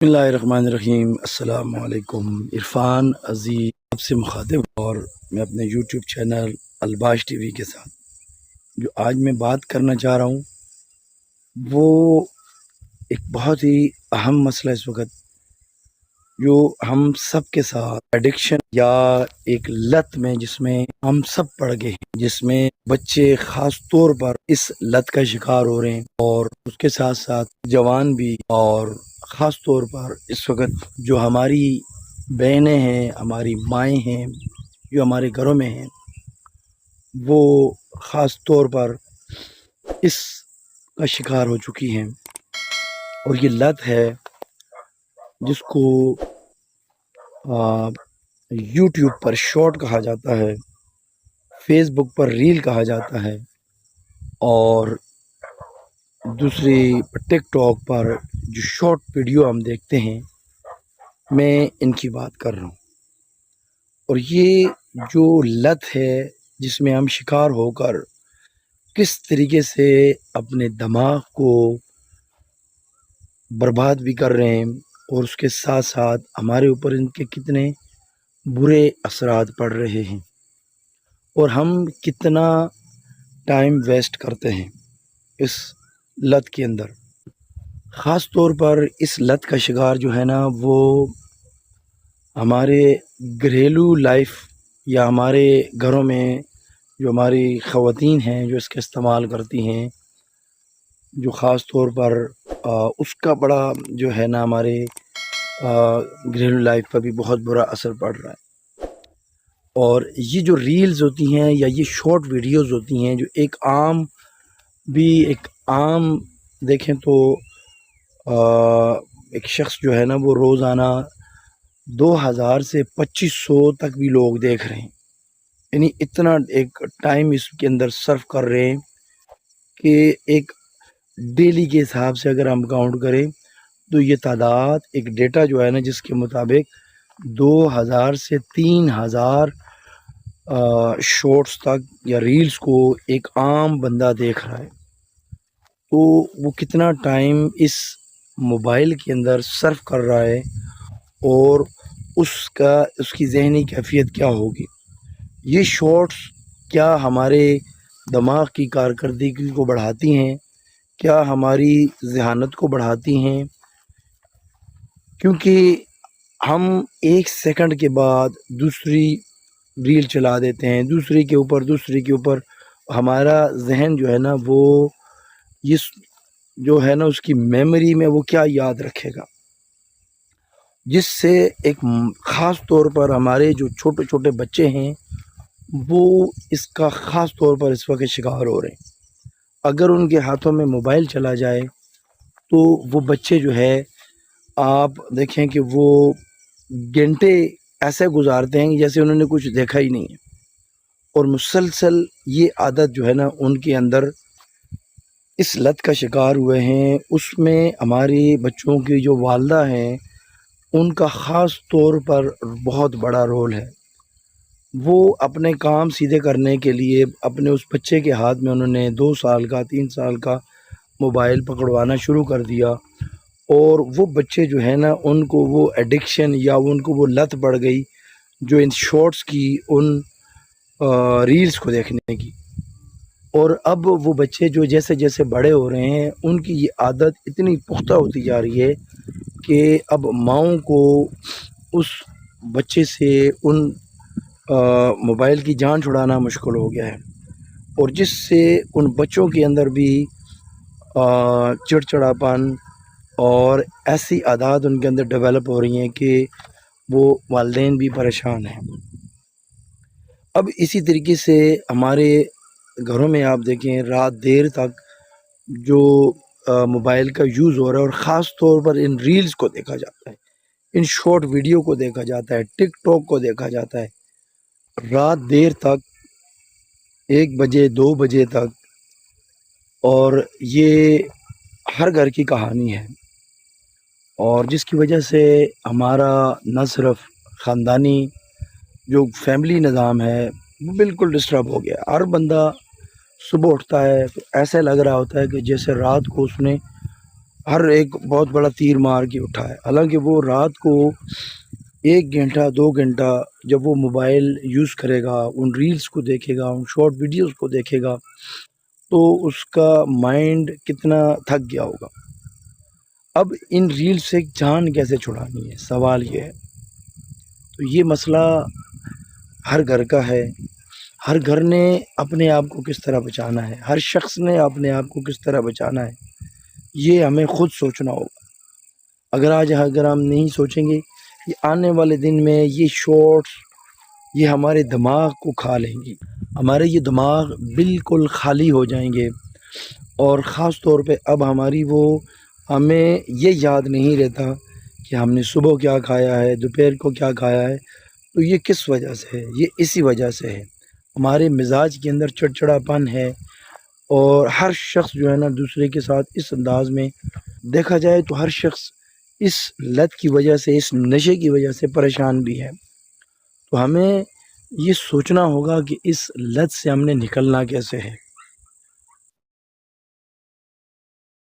بسم اللہ الرحمن الرحیم۔ السلام علیکم۔ عرفان عزیز آپ سے مخاطب اور میں اپنے یوٹیوب چینل الباش ٹی وی کے ساتھ جو آج میں بات کرنا چاہ رہا ہوں وہ ایک بہت ہی اہم مسئلہ اس وقت جو ہم سب کے ساتھ ایڈکشن یا ایک لت میں جس میں ہم سب پڑ گئے ہیں، جس میں بچے خاص طور پر اس لت کا شکار ہو رہے ہیں اور اس کے ساتھ ساتھ جوان بھی، اور خاص طور پر اس وقت جو ہماری بہنیں ہیں، ہماری مائیں ہیں جو ہمارے گھروں میں ہیں، وہ خاص طور پر اس کا شکار ہو چکی ہیں۔ اور یہ لت ہے جس کو یوٹیوب پر شارٹ کہا جاتا ہے، فیس بک پر ریل کہا جاتا ہے، اور دوسری ٹک ٹاک پر جو شارٹ ویڈیو ہم دیکھتے ہیں، میں ان کی بات کر رہا ہوں۔ اور یہ جو لت ہے جس میں ہم شکار ہو کر کس طریقے سے اپنے دماغ کو برباد بھی کر رہے ہیں، اور اس کے ساتھ ساتھ ہمارے اوپر ان کے کتنے برے اثرات پڑ رہے ہیں، اور ہم کتنا ٹائم ویسٹ کرتے ہیں اس لت کے اندر۔ خاص طور پر اس لت کا شکار جو ہے نا، وہ ہمارے گھریلو لائف یا ہمارے گھروں میں جو ہماری خواتین ہیں جو اس کا استعمال کرتی ہیں، جو خاص طور پر اس کا بڑا جو ہے نا ہمارے گھریلو لائف پر بھی بہت برا اثر پڑ رہا ہے۔ اور یہ جو ریلز ہوتی ہیں یا یہ شارٹ ویڈیوز ہوتی ہیں جو ایک عام دیکھیں تو ایک شخص جو ہے نا وہ روزانہ 2000 سے 2500 تک بھی لوگ دیکھ رہے ہیں، یعنی اتنا ایک ٹائم اس کے اندر صرف کر رہے ہیں کہ ایک ڈیلی کے حساب سے اگر ہم کاؤنٹ کریں تو یہ تعداد ایک ڈیٹا جو ہے نا جس کے مطابق 2000 سے 3000 شارٹس تک یا ریلز کو ایک عام بندہ دیکھ رہا ہے۔ تو وہ کتنا ٹائم اس موبائل کے اندر صرف کر رہا ہے، اور اس کی ذہنی کیفیت کیا ہوگی۔ یہ شارٹس کیا ہمارے دماغ کی کارکردگی کو بڑھاتی ہیں، کیا ہماری ذہانت کو بڑھاتی ہیں؟ کیونکہ ہم ایک سیکنڈ کے بعد دوسری ریل چلا دیتے ہیں، دوسری کے اوپر ہمارا ذہن جو ہے نا وہ جو ہے نا اس کی میموری میں وہ کیا یاد رکھے گا، جس سے ایک خاص طور پر ہمارے جو چھوٹے چھوٹے بچے ہیں وہ اس کا خاص طور پر اس وقت شکار ہو رہے ہیں۔ اگر ان کے ہاتھوں میں موبائل چلا جائے تو وہ بچے جو ہے آپ دیکھیں کہ وہ گھنٹے ایسے گزارتے ہیں جیسے انہوں نے کچھ دیکھا ہی نہیں ہے، اور مسلسل یہ عادت جو ہے نا ان کے اندر اس لت کا شکار ہوئے ہیں۔ اس میں ہماری بچوں کی جو والدہ ہیں ان کا خاص طور پر بہت بڑا رول ہے۔ وہ اپنے کام سیدھے کرنے کے لیے اپنے اس بچے کے ہاتھ میں انہوں نے 2 سال کا 3 سال کا موبائل پکڑوانا شروع کر دیا، اور وہ بچے جو ہے نا ان کو وہ ایڈکشن یا ان کو وہ لت پڑ گئی جو ان شارٹس کی، ان ریلز کو دیکھنے کی۔ اور اب وہ بچے جو جیسے جیسے بڑے ہو رہے ہیں ان کی یہ عادت اتنی پختہ ہوتی جا رہی ہے کہ اب ماؤں کو اس بچے سے ان موبائل کی جان چھڑانا مشکل ہو گیا ہے، اور جس سے ان بچوں کے اندر بھی چڑچڑاپن اور ایسی عادات ان کے اندر ڈیولپ ہو رہی ہیں کہ وہ والدین بھی پریشان ہیں۔ اب اسی طریقے سے ہمارے گھروں میں آپ دیکھیں رات دیر تک جو موبائل کا یوز ہو رہا ہے، اور خاص طور پر ان ریلز کو دیکھا جاتا ہے، ان شارٹ ویڈیو کو دیکھا جاتا ہے، ٹک ٹاک کو دیکھا جاتا ہے رات دیر تک، 1 بجے 2 بجے تک، اور یہ ہر گھر کی کہانی ہے، اور جس کی وجہ سے ہمارا نہ صرف خاندانی جو فیملی نظام ہے وہ بالکل ڈسٹرب ہو گیا۔ ہر بندہ صبح اٹھتا ہے تو ایسے لگ رہا ہوتا ہے کہ جیسے رات کو اس نے ہر ایک بہت بڑا تیر مار کے اٹھا ہے، حالانکہ وہ رات کو 1 گھنٹہ 2 گھنٹہ جب وہ موبائل یوز کرے گا، ان ریلز کو دیکھے گا، ان شارٹ ویڈیوز کو دیکھے گا، تو اس کا مائنڈ کتنا تھک گیا ہوگا۔ اب ان ریلز سے جان کیسے چھڑانی ہے، سوال یہ ہے۔ تو یہ مسئلہ ہر گھر کا ہے، ہر گھر نے اپنے آپ کو کس طرح بچانا ہے، ہر شخص نے اپنے آپ کو کس طرح بچانا ہے، یہ ہمیں خود سوچنا ہوگا۔ اگر ہم نہیں سوچیں گے، یہ آنے والے دن میں یہ شارٹس یہ ہمارے دماغ کو کھا لیں گی، ہمارے یہ دماغ بالکل خالی ہو جائیں گے، اور خاص طور پہ اب ہمیں یہ یاد نہیں رہتا کہ ہم نے صبح کیا کھایا ہے، دوپہر کو کیا کھایا ہے۔ تو یہ کس وجہ سے ہے؟ یہ اسی وجہ سے ہے، ہمارے مزاج کے اندر چڑچڑاپن ہے، اور ہر شخص جو ہے نا دوسرے کے ساتھ اس انداز میں دیکھا جائے تو ہر شخص اس لت کی وجہ سے، اس نشے کی وجہ سے پریشان بھی ہے۔ تو ہمیں یہ سوچنا ہوگا کہ اس لت سے ہم نے نکلنا کیسے ہے۔